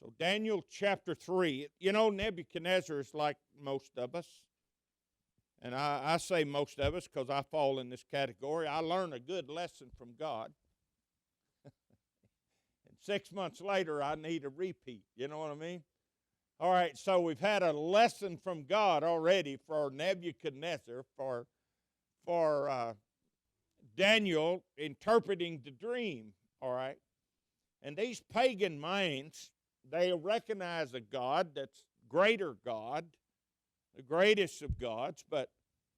So Daniel chapter 3, you know, Nebuchadnezzar is like most of us. And I say most of us because I fall in this category. I learned a good lesson from God. And 6 months later, I need a repeat. You know what I mean? All right, so we've had a lesson from God already for Nebuchadnezzar, for Daniel interpreting the dream, all right? And these pagan minds, they recognize a God that's greater God, the greatest of gods, but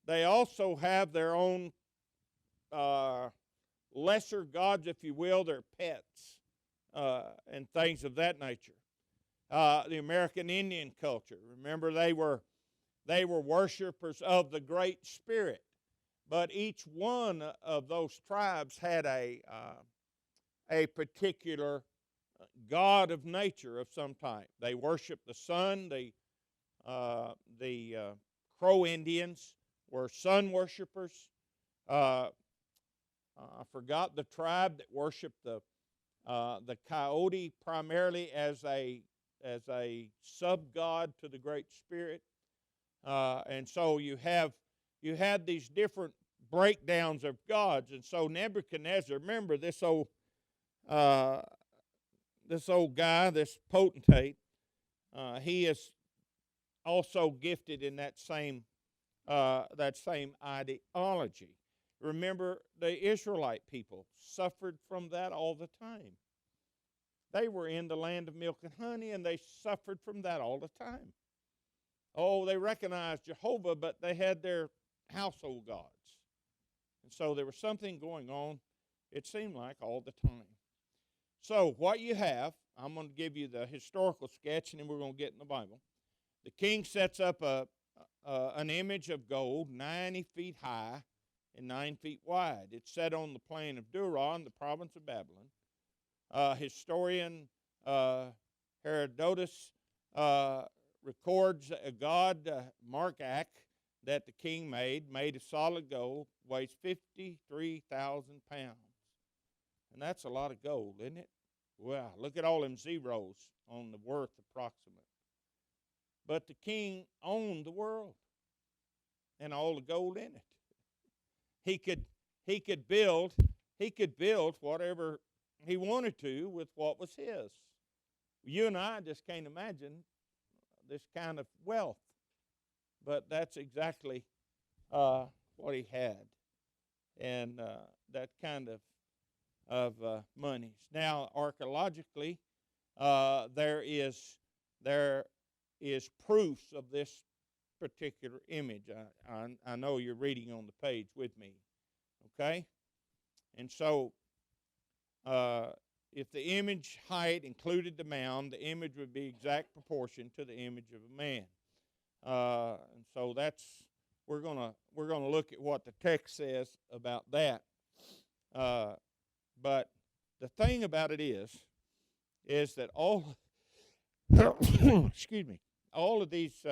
they also have their own lesser gods, if you will, their pets and things of that nature. The American Indian culture, remember, they were worshipers of the Great Spirit, but each one of those tribes had a particular god of nature of some type. They worshiped the sun. The Crow Indians were sun worshipers. I forgot the tribe that worshipped the coyote primarily as a sub-god to the Great Spirit. And so you had these different breakdowns of gods. And so Nebuchadnezzar, remember this old guy, this potentate, he is also gifted in that same ideology. Remember, the Israelite people suffered from that all the time. They were in the land of milk and honey, and they suffered from that all the time. Oh, they recognized Jehovah, but they had their household gods. And so there was something going on, it seemed like, all the time. So what you have, I'm going to give you the historical sketch, and then we're going to get in the Bible. The king sets up an image of gold 90 feet high and 9 feet wide. It's set on the plain of Dura in the province of Babylon. Historian Herodotus records a god, Marduk, that the king made of solid gold, weighs 53,000 pounds. And that's a lot of gold, isn't it? Wow, look at all them zeros on the worth approximate. But the king owned the world and all the gold in it. He could build whatever he wanted to with what was his. You and I just can't imagine this kind of wealth, but that's exactly what he had, and that kind of monies. Now, archaeologically, there is proofs of this particular image. I know you're reading on the page with me, okay? And so, if the image height included the mound, the image would be exact proportion to the image of a man. And so we're gonna look at what the text says about that. But the thing about it is that all excuse me, all of these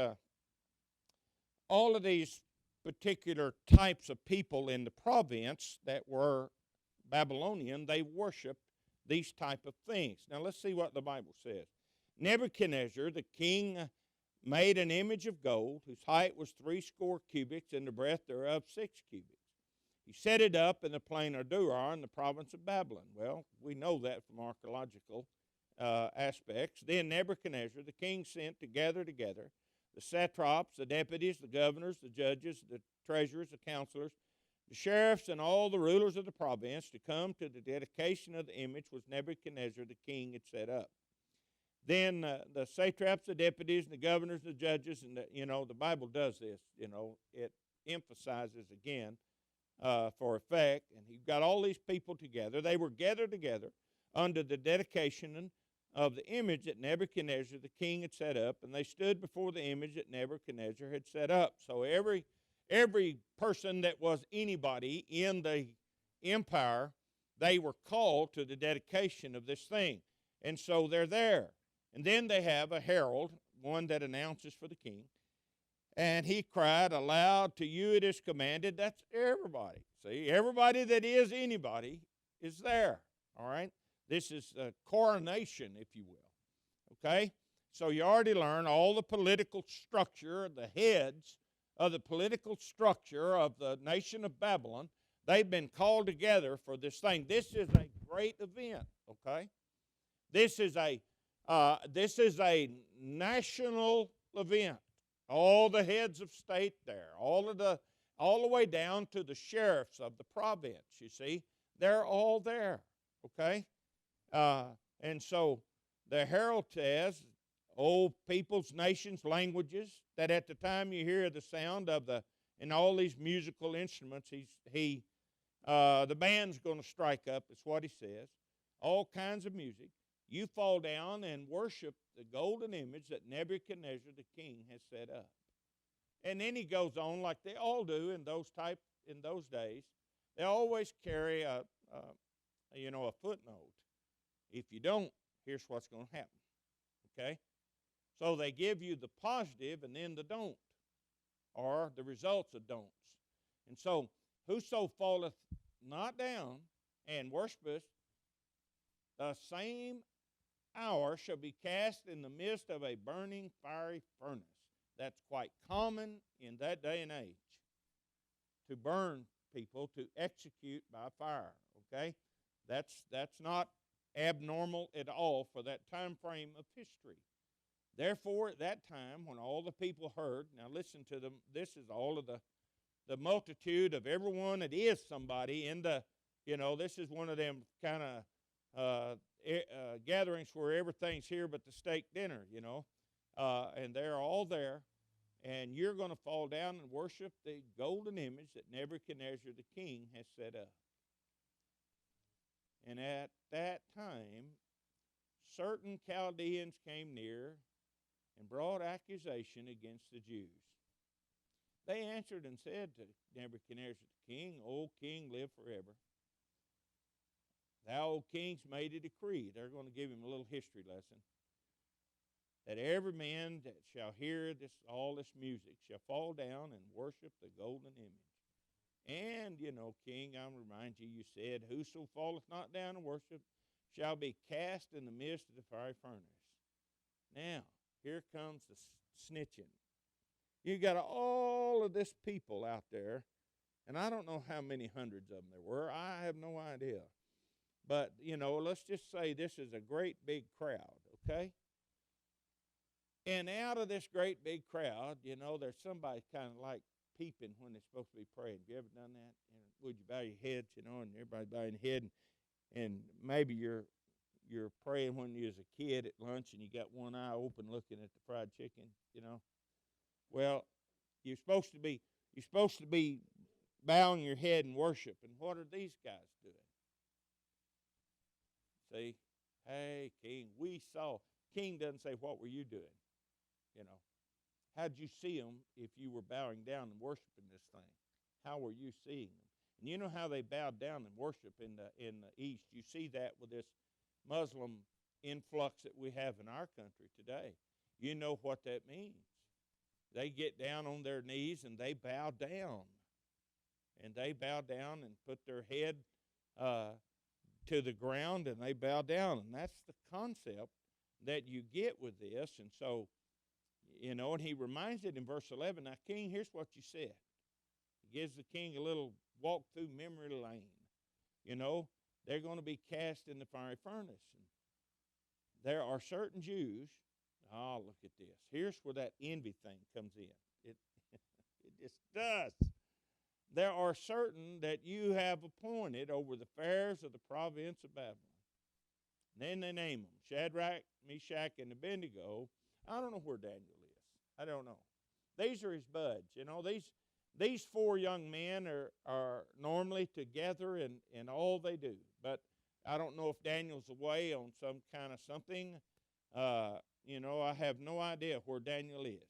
particular types of people in the province that were Babylonian, they worshiped these type of things. Now let's see what the Bible says. Nebuchadnezzar, the king, made an image of gold, whose height was 80 cubits, and the breadth thereof 6 cubits. He set it up in the plain of Dura in the province of Babylon. Well, we know that from archaeological aspects. Then Nebuchadnezzar, the king, sent to gather together the satraps, the deputies, the governors, the judges, the treasurers, the counselors, the sheriffs, and all the rulers of the province to come to the dedication of the image which Nebuchadnezzar the king had set up. Then the satraps, the deputies, and the governors, and the judges, and the Bible does this. It emphasizes again for effect. And he got all these people together. They were gathered together under the dedication of the image that Nebuchadnezzar the king had set up, and they stood before the image that Nebuchadnezzar had set up. So every person that was anybody in the empire, they were called to the dedication of this thing. And so they're there. And then they have a herald, one that announces for the king. And he cried aloud, "To you it is commanded." That's everybody. See, everybody that is anybody is there. All right? This is a coronation, if you will. Okay? So you already learned all the political structure, the heads of the political structure of the nation of Babylon. They've been called together for this thing. This is a great event, okay? This is a national event. All the heads of state there, all the way down to the sheriffs of the province, you see, they're all there, okay? And so the herald says, "Oh, peoples, nations, languages," that at the time you hear the sound of and all these musical instruments, the band's going to strike up, is what he says, all kinds of music. You fall down and worship the golden image that Nebuchadnezzar the king has set up. And then he goes on, like they all do in those days. They always carry a footnote. If you don't, here's what's going to happen. Okay? So they give you the positive and then the don't, or the results of don'ts. And so, whoso falleth not down and worshipeth, the same hour shall be cast in the midst of a burning fiery furnace. That's quite common in that day and age, to burn people, to execute by fire. Okay? That's not abnormal at all for that time frame of history. Therefore, at that time, when all the people heard, now listen to them, this is all of the multitude of everyone that is somebody in this is one of them kind of gatherings where everything's here but the steak dinner, and they're all there, and you're going to fall down and worship the golden image that Nebuchadnezzar the king has set up. And at that time, certain Chaldeans came near and brought accusation against the Jews. They answered and said to Nebuchadnezzar the king, "O king, live forever. Thou, O kings, made a decree." They're going to give him a little history lesson. "That every man that shall hear all this music shall fall down and worship the golden image. And, king, I'll remind you, you said, whoso falleth not down and worship shall be cast in the midst of the fiery furnace." Now, here comes the snitching. You got all of this people out there, and I don't know how many hundreds of them there were. I have no idea. But, let's just say this is a great big crowd, okay? And out of this great big crowd, there's somebody kind of like peeping when they're supposed to be praying. Have you ever done that? Would you bow your heads, and everybody bowing your head, and maybe you're praying when you was a kid at lunch and you got one eye open looking at the fried chicken, Well, you're supposed to be bowing your head and worship. And what are these guys doing? See, "Hey, king, we saw." King doesn't say, "What were you doing?" How'd you see them if you were bowing down and worshiping this thing? How were you seeing them? And you know how they bowed down and worship in the East. You see that with this Muslim influx that we have in our country today. You know what that means. They get down on their knees and they bow down. And they bow down and put their head to the ground and they bow down. And that's the concept that you get with this. And so, and he reminds it in verse 11. "Now, king, here's what you said." He gives the king a little walk through memory lane. They're going to be cast in the fiery furnace. And there are certain Jews. Oh, look at this. Here's where that envy thing comes in. It just does. "There are certain that you have appointed over the affairs of the province of Babylon." And then they name them: Shadrach, Meshach, and Abednego. I don't know where Daniel is. I don't know. These are his buds. These four young men are normally together in all they do. But I don't know if Daniel's away on some kind of something. I have no idea where Daniel is.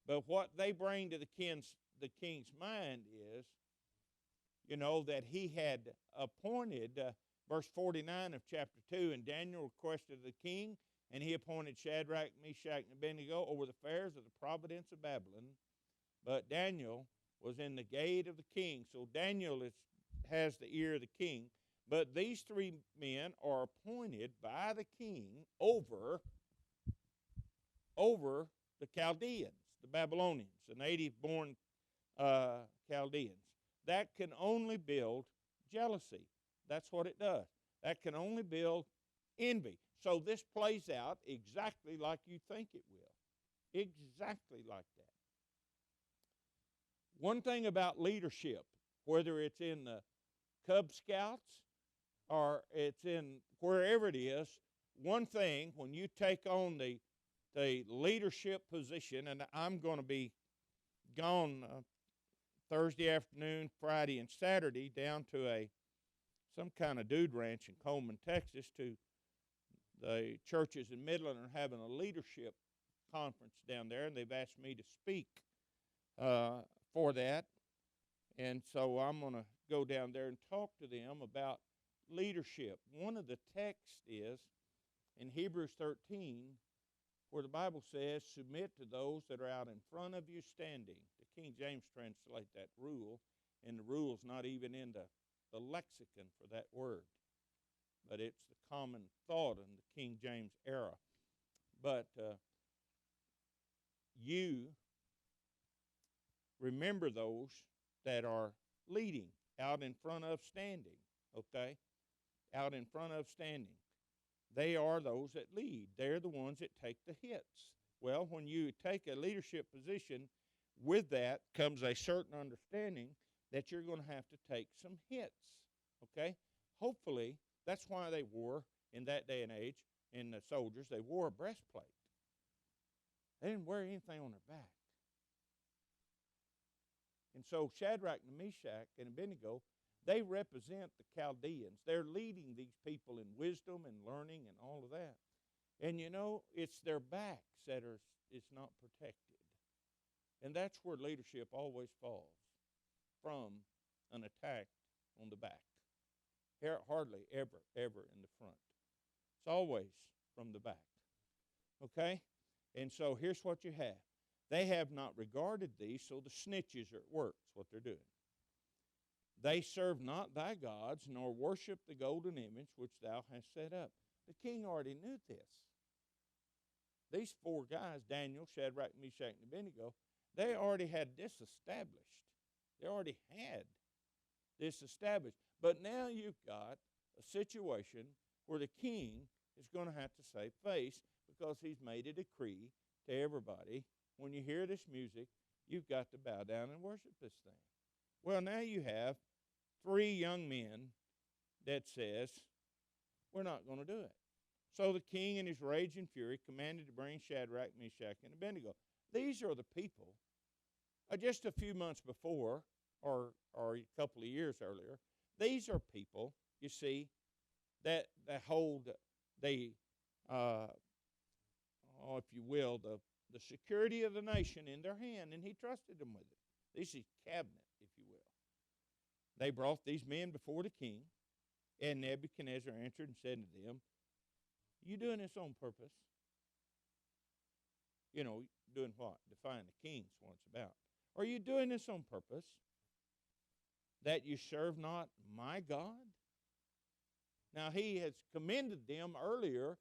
But what they bring to the king's mind is, that he had appointed, verse 49 of chapter 2, "And Daniel requested the king, and he appointed Shadrach, Meshach, and Abednego over the affairs of the province of Babylon. But Daniel was in the gate of the king." So Daniel has the ear of the king. But these three men are appointed by the king over over the Chaldeans, the Babylonians, the native-born Chaldeans. That can only build jealousy. That's what it does. That can only build envy. So this plays out exactly like you think it will. Exactly like that. One thing about leadership, whether it's in the Cub Scouts or it's in wherever it is, one thing, when you take on the leadership position, and I'm going to be gone Thursday afternoon, Friday, and Saturday down to some kind of dude ranch in Coleman, Texas, to the churches in Midland are having a leadership conference down there, and they've asked me to speak for that. And so I'm going to go down there and talk to them about leadership. One of the texts is in Hebrews 13, where the Bible says, submit to those that are out in front of you standing. The King James translate that rule, and the rule's not even in the lexicon for that word. But it's the common thought in the King James era. But you remember those that are leading, out in front of standing, okay? Out in front of standing. They are those that lead. They're the ones that take the hits. Well, when you take a leadership position, with that comes a certain understanding that you're going to have to take some hits, okay? Hopefully, that's why they wore, in that day and age, in the soldiers, they wore a breastplate. They didn't wear anything on their back. And so Shadrach and Meshach and Abednego, they represent the Chaldeans. They're leading these people in wisdom and learning and all of that. And you know, it's their backs that is not protected. And that's where leadership always falls, from an attack on the back. Hardly ever in the front. It's always from the back. Okay? And so here's what you have. They have not regarded thee, so the snitches are at work. That's what they're doing. They serve not thy gods, nor worship the golden image which thou hast set up. The king already knew this. These four guys, Daniel, Shadrach, Meshach, and Abednego, they already had this established. They already had this established. But now you've got a situation where the king is going to have to save face because he's made a decree to everybody. When you hear this music, you've got to bow down and worship this thing. Well, now you have three young men that says, we're not going to do it. So the king in his rage and fury commanded to bring Shadrach, Meshach, and Abednego. These are the people, just a few months before, or a couple of years earlier, these are people, you see, that hold the, if you will, the security of the nation in their hand, and he trusted them with it. This is cabinet, if you will. They brought these men before the king, and Nebuchadnezzar answered and said to them, you doing this on purpose? You know, doing what? Defying the king's what it's about. Are you doing this on purpose? That you serve not my God? Now, he has commended them earlier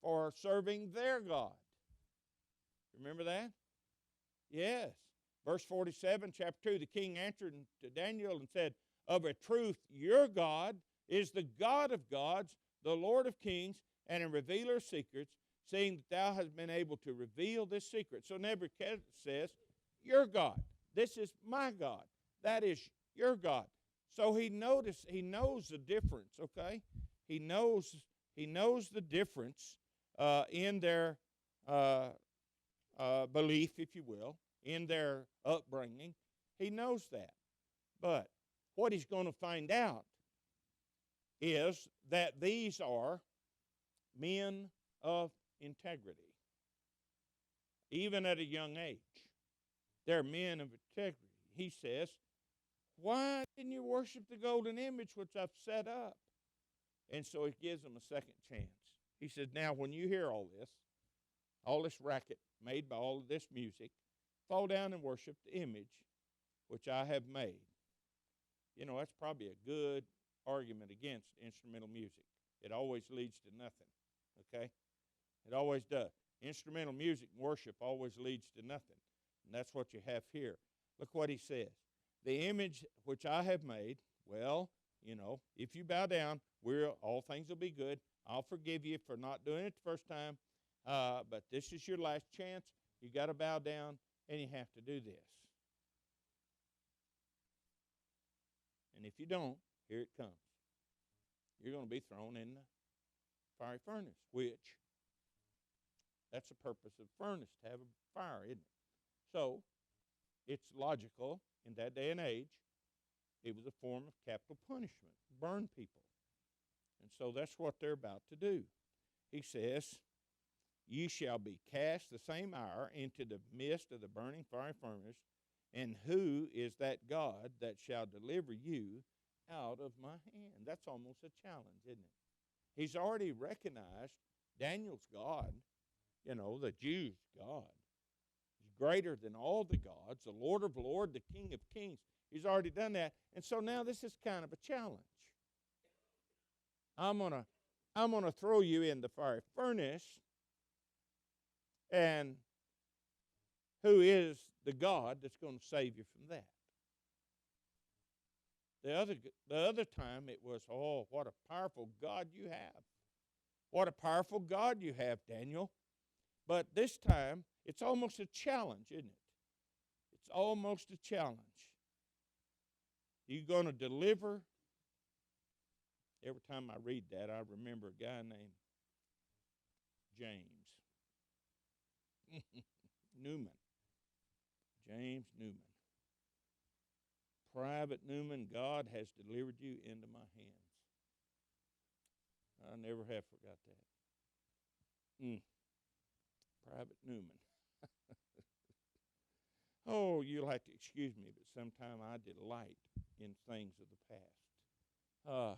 for serving their God. Remember that? Yes. Verse 47, chapter 2, the king answered to Daniel and said, of a truth, your God is the God of gods, the Lord of kings, and a revealer of secrets, seeing that thou hast been able to reveal this secret. So Nebuchadnezzar says, your God. This is my God. That is your God. So he knows the difference, okay? He knows the difference in their belief, if you will, in their upbringing. He knows that. But what he's going to find out is that these are men of integrity, even at a young age. They're men of integrity. He says, why didn't you worship the golden image which I've set up? And so he gives them a second chance. He says, now when you hear all this racket made by all of this music, fall down and worship the image which I have made. You know, that's probably a good argument against instrumental music. It always leads to nothing, okay? It always does. Instrumental music and worship always leads to nothing. And that's what you have here. Look what he says. The image which I have made, well, if you bow down, all things will be good. I'll forgive you for not doing it the first time. But this is your last chance. You got to bow down, and you have to do this. And if you don't, here it comes. You're going to be thrown in the fiery furnace, which that's the purpose of furnace, to have a fire, isn't it? So it's logical in that day and age. It was a form of capital punishment, burn people. And so that's what they're about to do. He says, ye shall be cast the same hour into the midst of the burning fiery furnace, and who is that God that shall deliver you out of my hand? That's almost a challenge, isn't it? He's already recognized Daniel's God, the Jews' God. He's greater than all the gods, the Lord of lords, the King of kings. He's already done that. And so now this is kind of a challenge. I'm gonna throw you in the fiery furnace, and who is the God that's going to save you from that? The other time it was, oh, what a powerful God you have. What a powerful God you have, Daniel. But this time, it's almost a challenge, isn't it? It's almost a challenge. You're going to deliver. Every time I read that, I remember a guy named James Newman. James Newman. Private Newman, God has delivered you into my hands. I never have forgot that. Private Newman. Oh, you'll have to excuse me, but sometime I delight in things of the past.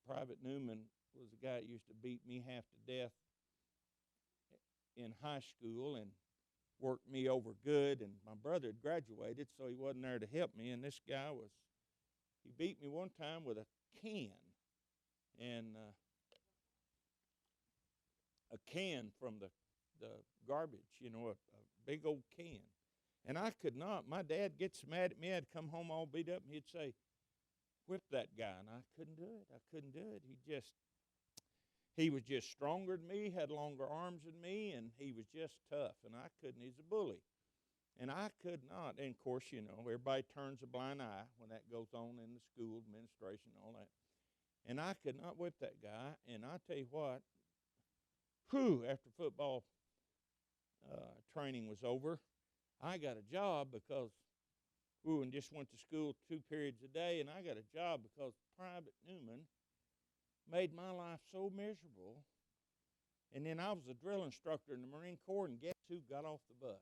Private Newman was a guy that used to beat me half to death in high school and worked me over good, and my brother had graduated, so he wasn't there to help me, and this guy he beat me one time with a can, and a can from the garbage, a big old can. And I could not. My dad gets mad at me. I'd come home all beat up, and he'd say, whip that guy, and I couldn't do it. I couldn't do it. He was just stronger than me, had longer arms than me, and he was just tough, and I couldn't. He's a bully. And I could not. And, of course, everybody turns a blind eye when that goes on in the school administration and all that. And I could not whip that guy. And I tell you what, after football training was over, I got a job because, and just went to school 2 periods a day, and I got a job because Private Newman made my life so miserable. And then I was a drill instructor in the Marine Corps, and guess who got off the bus?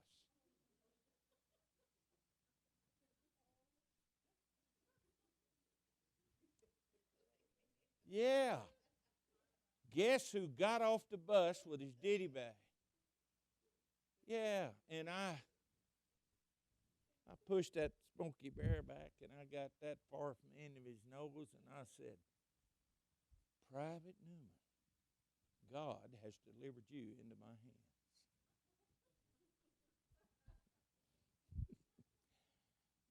Yeah. Guess who got off the bus with his ditty bag? Yeah, and I pushed that Smoky Bear back, and I got that far from the end of his nose, and I said, Private Newman, God has delivered you into my hands.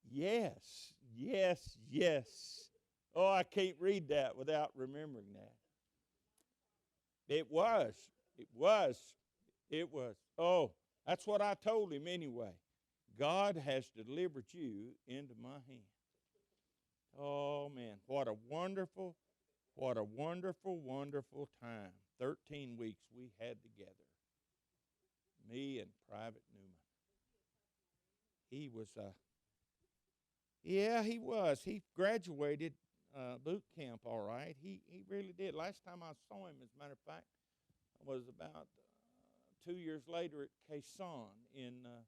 Yes, yes, yes. Oh, I can't read that without remembering that. It was. Oh, that's what I told him anyway. God has delivered you into my hand. Oh, man, what a wonderful, wonderful time. 13 weeks we had together. Me and Private Newman. He was, he was. He graduated boot camp all right. He really did. Last time I saw him, as a matter of fact, was about 2 years later at Quezon in the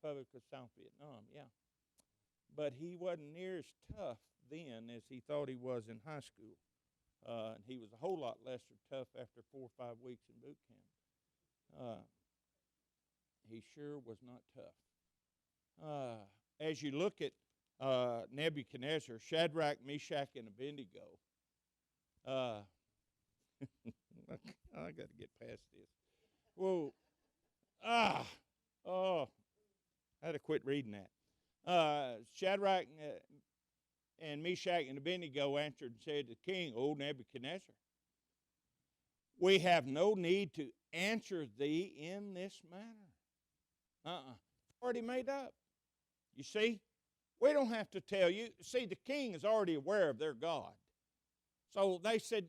Republic of South Vietnam, yeah. But he wasn't near as tough then as he thought he was in high school. And he was a whole lot less tough after 4 or 5 weeks in boot camp. He sure was not tough. As you look at Nebuchadnezzar, Shadrach, Meshach, and Abednego, I got to get past this. Whoa. Ah. Oh. I had to quit reading that. Shadrach and Meshach and Abednego answered and said to the king, O Nebuchadnezzar, we have no need to answer thee in this matter. Already made up. You see? We don't have to tell you. See, the king is already aware of their God. So they said,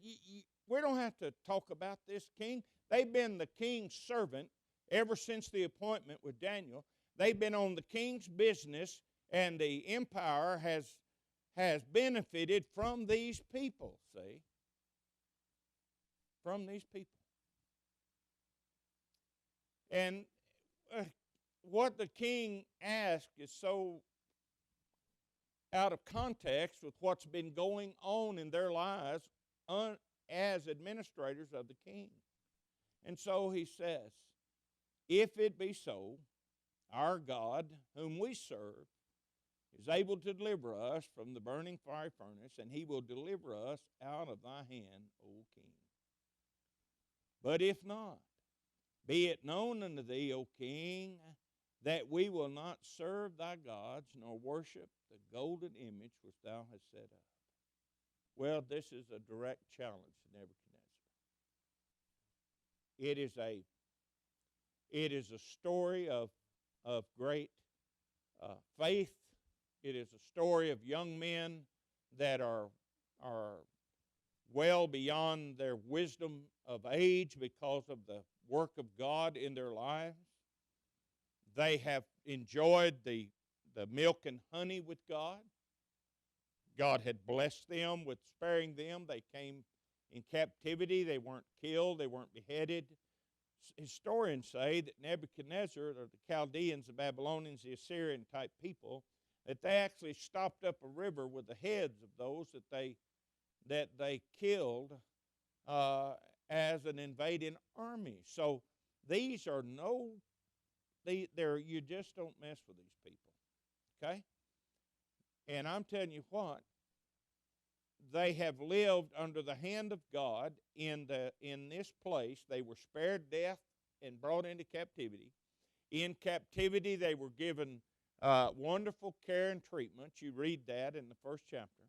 we don't have to talk about this, king. They've been the king's servant ever since the appointment with Daniel. They've been on the king's business, and the empire has benefited from these people, see? From these people. And what the king asked is so out of context with what's been going on in their lives as administrators of the king. And so he says, if it be so, our God, whom we serve, is able to deliver us from the burning fiery furnace, and he will deliver us out of thy hand, O king. But if not, be it known unto thee, O king, that we will not serve thy gods, nor worship the golden image which thou hast set up. Well, this is a direct challenge to Nebuchadnezzar. It is a story of great faith. It is a story of young men that are well beyond their wisdom of age because of the work of God in their lives. They have enjoyed the milk and honey with God. God had blessed them with sparing them. They came in captivity. They weren't killed. They weren't beheaded. Historians say that Nebuchadnezzar, or the Chaldeans, the Babylonians, the Assyrian type people, that they actually stopped up a river with the heads of those that they killed as an invading army. So these are you just don't mess with these people, okay? And I'm telling you what, they have lived under the hand of God in this place. They were spared death and brought into captivity. In captivity, they were given wonderful care and treatment. You read that in the first chapter.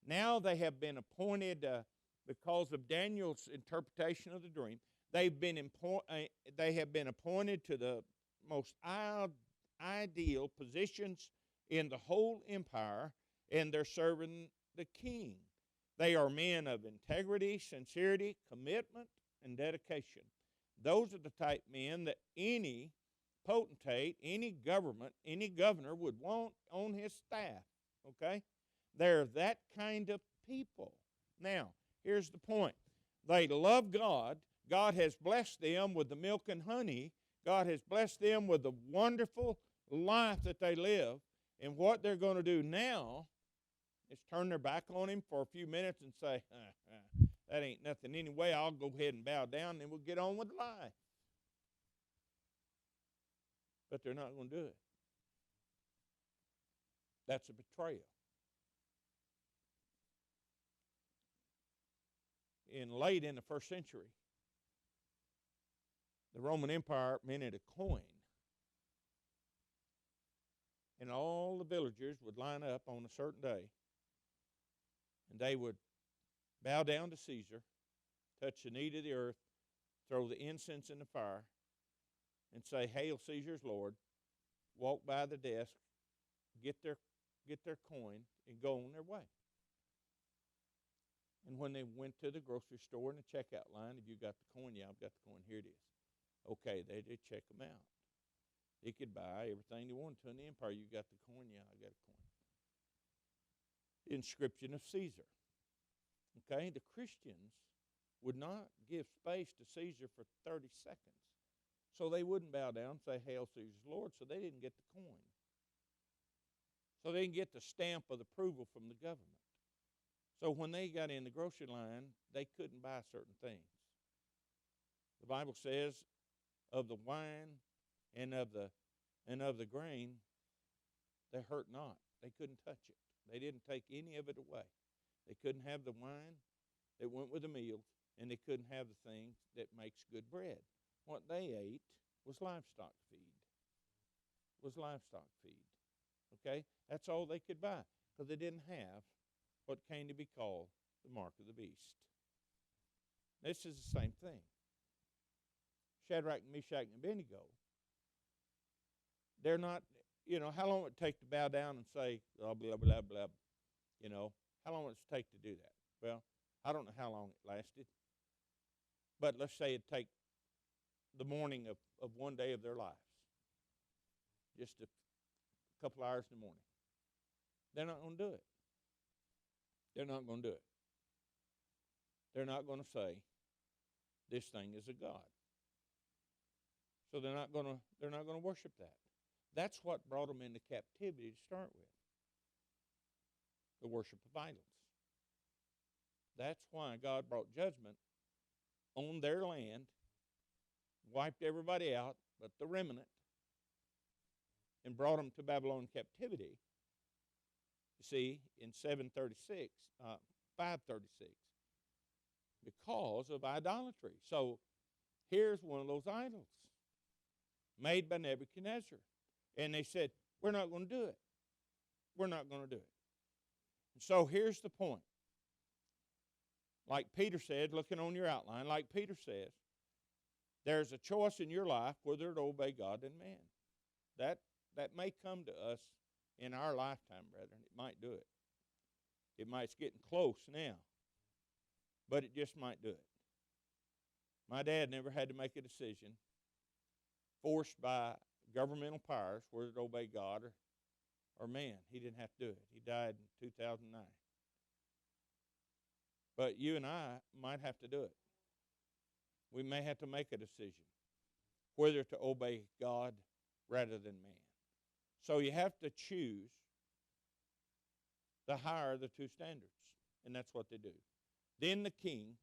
Now they have been appointed, because of Daniel's interpretation of the dream, they have been appointed to the most ideal positions in the whole empire, and they're serving the king. They are men of integrity, sincerity, commitment, and dedication. Those are the type men that any potentate, any government, any governor would want on his staff, okay? They're that kind of people. Now, here's the point. They love God. God has blessed them with the milk and honey. God has blessed them with the wonderful life that they live. And what they're going to do now is turn their back on him for a few minutes and say, that ain't nothing anyway. I'll go ahead and bow down, and we'll get on with life. But they're not going to do it. That's a betrayal. Late in the first century, the Roman Empire minted a coin. And all the villagers would line up on a certain day, and they would bow down to Caesar, touch the knee to the earth, throw the incense in the fire, and say, "Hail Caesar's Lord," walk by the desk, get their coin, and go on their way. And when they went to the grocery store in the checkout line, "Have you got the coin?" "Yeah, I've got the coin. Here it is." Okay, they check them out. He could buy everything they wanted to in the empire. "You got the coin?" "Yeah, I got a coin." Inscription of Caesar. Okay, the Christians would not give space to Caesar for 30 seconds. So they wouldn't bow down and say, "Hail Caesar's Lord," so they didn't get the coin. So they didn't get the stamp of approval from the government. So when they got in the grocery line, they couldn't buy certain things. The Bible says of the wine and of the grain, they hurt not. They couldn't touch it. They didn't take any of it away. They couldn't have the wine that went with the meals. and they couldn't have the things that makes good bread. What they ate was livestock feed. Okay? That's all they could buy because they didn't have what came to be called the mark of the beast. This is the same thing. Shadrach, Meshach, and Abednego, they're not, how long would it take to bow down and say, blah, blah, blah, blah, how long would it take to do that? Well, I don't know how long it lasted, but let's say it'd take the morning of one day of their lives, just a couple hours in the morning. They're not going to do it. They're not going to do it. They're not going to say, this thing is a god. So they're not going to worship that. That's what brought them into captivity to start with. The worship of idols. That's why God brought judgment on their land, wiped everybody out but the remnant, and brought them to Babylon captivity. You see, in 536, because of idolatry. So here's one of those idols made by Nebuchadnezzar. And they said, we're not going to do it. We're not going to do it. And so here's the point. Like Peter said, looking on your outline, like Peter says, there's a choice in your life whether to obey God and man. That may come to us in our lifetime, brethren. It might do it. It's getting close now. But it just might do it. My dad never had to make a decision forced by governmental powers whether to obey God or man. He didn't have to do it. He died in 2009. But you and I might have to do it. We may have to make a decision whether to obey God rather than man. So you have to choose the higher of the two standards, and that's what they do. Then the king,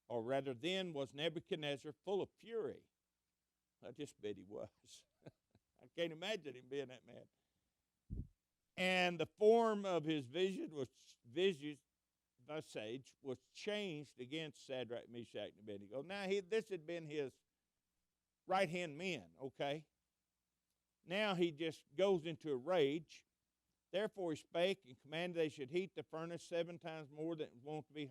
or rather then was Nebuchadnezzar full of fury. I just bet he was. I can't imagine him being that mad. And the form of his visage was changed against Shadrach, Meshach, and Abednego. Now, this had been his right-hand men, okay? Now he just goes into a rage. Therefore he spake and commanded they should heat the furnace 7 times more than it was to be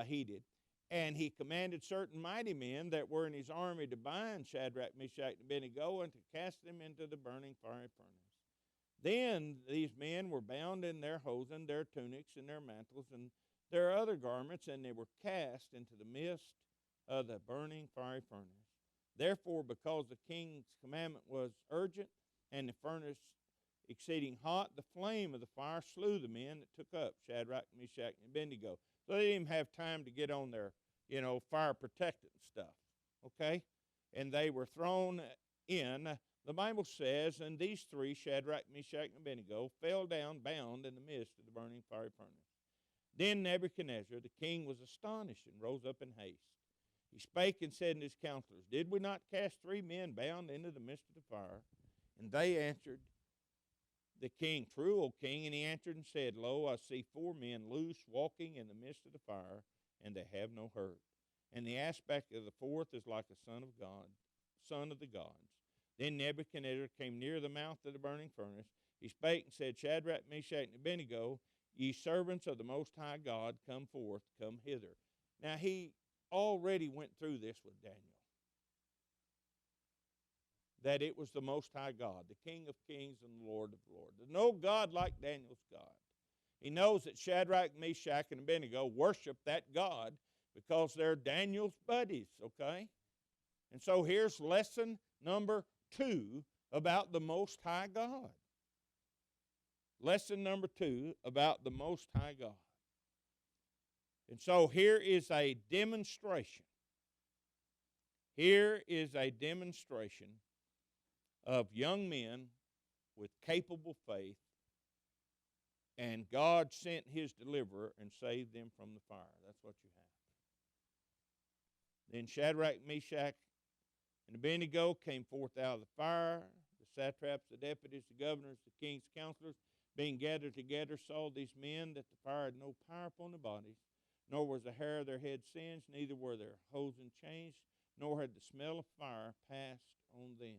heated. And he commanded certain mighty men that were in his army to bind Shadrach, Meshach, and Abednego and to cast them into the burning fiery furnace. Then these men were bound in their hosen, their tunics, and their mantles, and their other garments, and they were cast into the midst of the burning fiery furnace. Therefore, because the king's commandment was urgent, and the furnace exceeding hot, the flame of the fire slew the men that took up Shadrach, Meshach, and Abednego. So they didn't even have time to get on their, fire protectant stuff, okay? And they were thrown in. The Bible says, and these three, Shadrach, Meshach, and Abednego, fell down bound in the midst of the burning fiery furnace. Then Nebuchadnezzar, the king, was astonished and rose up in haste. He spake and said unto his counselors, did we not cast 3 men bound into the midst of the fire? And they answered the king, true, O king. And he answered and said, lo, I see 4 men loose, walking in the midst of the fire, and they have no hurt. And the aspect of the fourth is like a son of God, son of the gods. Then Nebuchadnezzar came near the mouth of the burning furnace. He spake and said, Shadrach, Meshach, and Abednego, ye servants of the Most High God, come forth, come hither. Now he already went through this with Daniel. That it was the Most High God, the King of kings and the Lord of lords. There's no God like Daniel's God. He knows that Shadrach, Meshach, and Abednego worship that God because they're Daniel's buddies, okay? And so here's lesson number 2 about the Most High God. Lesson number 2 about the Most High God. And so here is a demonstration. Here is a demonstration of young men with capable faith, and God sent his deliverer and saved them from the fire. That's what you have. Then Shadrach, Meshach, and Abednego came forth out of the fire. The satraps, the deputies, the governors, the king's counselors, being gathered together, saw these men that the fire had no power upon the bodies, nor was the hair of their head singed, neither were their hosen changed, nor had the smell of fire passed on them.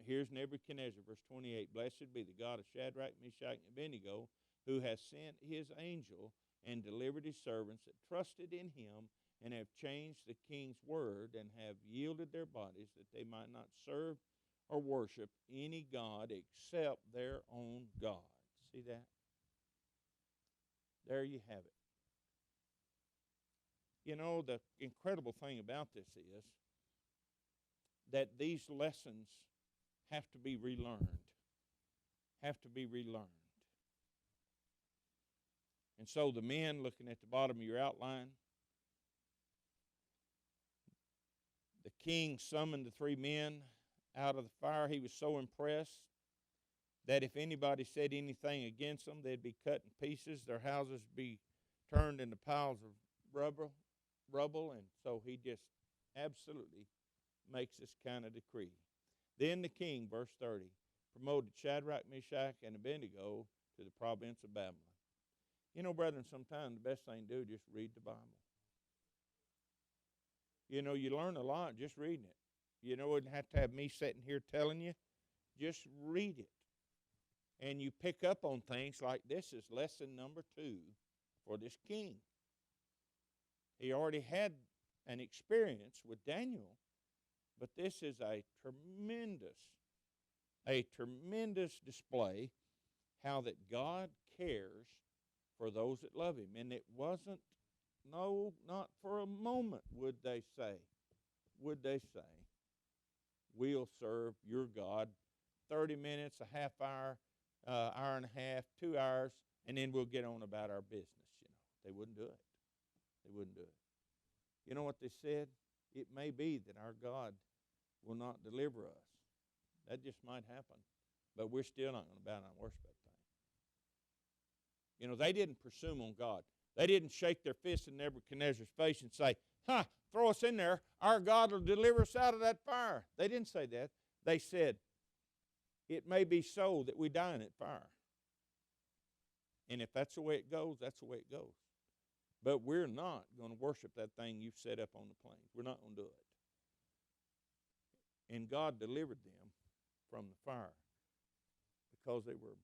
Here's Nebuchadnezzar, verse 28. Blessed be the God of Shadrach, Meshach, and Abednego, who has sent his angel and delivered his servants that trusted in him and have changed the king's word and have yielded their bodies that they might not serve or worship any god except their own God. See that? There you have it. You know, the incredible thing about this is that these lessons have to be relearned. Have to be relearned. And so the men, looking at the bottom of your outline, the king summoned the three men out of the fire. He was so impressed that if anybody said anything against them, they'd be cut in pieces, their houses be turned into piles of rubble, and so he just absolutely makes this kind of decree. Then the king, verse 30, promoted Shadrach, Meshach, and Abednego to the province of Babylon. You know, brethren, sometimes the best thing to do is just read the Bible. You know, you learn a lot just reading it. You know, you wouldn't have to have me sitting here telling you. Just read it. And you pick up on things like this is lesson number 2 for this king. He already had an experience with Daniel, but this is a tremendous display how that God cares for those that love him. And it wasn't, no, not for a moment would they say, we'll serve your God 30 minutes, a half hour, hour and a half, 2 hours, and then we'll get on about our business. You know, they wouldn't do it. They wouldn't do it. You know what they said? It may be that our God will not deliver us. That just might happen. But we're still not going to bow down and worship that thing. You know, they didn't presume on God. They didn't shake their fist in Nebuchadnezzar's face and say, throw us in there. Our God will deliver us out of that fire. They didn't say that. They said, it may be so that we die in that fire. And if that's the way it goes, that's the way it goes. But we're not going to worship that thing you've set up on the plains. We're not going to do it. And God delivered them from the fire because they were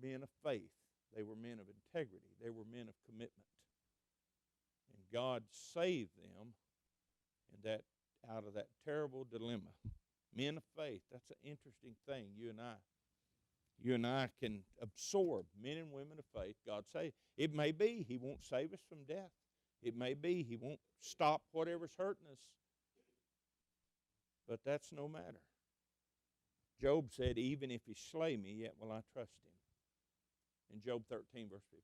men of faith. They were men of integrity. They were men of commitment. And God saved them out of that terrible dilemma. Men of faith, that's an interesting thing. You and I can absorb men and women of faith. God saved. It may be he won't save us from death. It may be he won't stop whatever's hurting us. But that's no matter. Job said, even if he slay me, yet will I trust him. In Job 13, verse 15.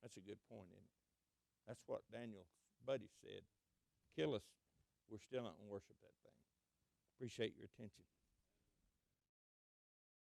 That's a good point, isn't it? That's what Daniel's buddy said. Kill us, we're still not going to worship that thing. Appreciate your attention.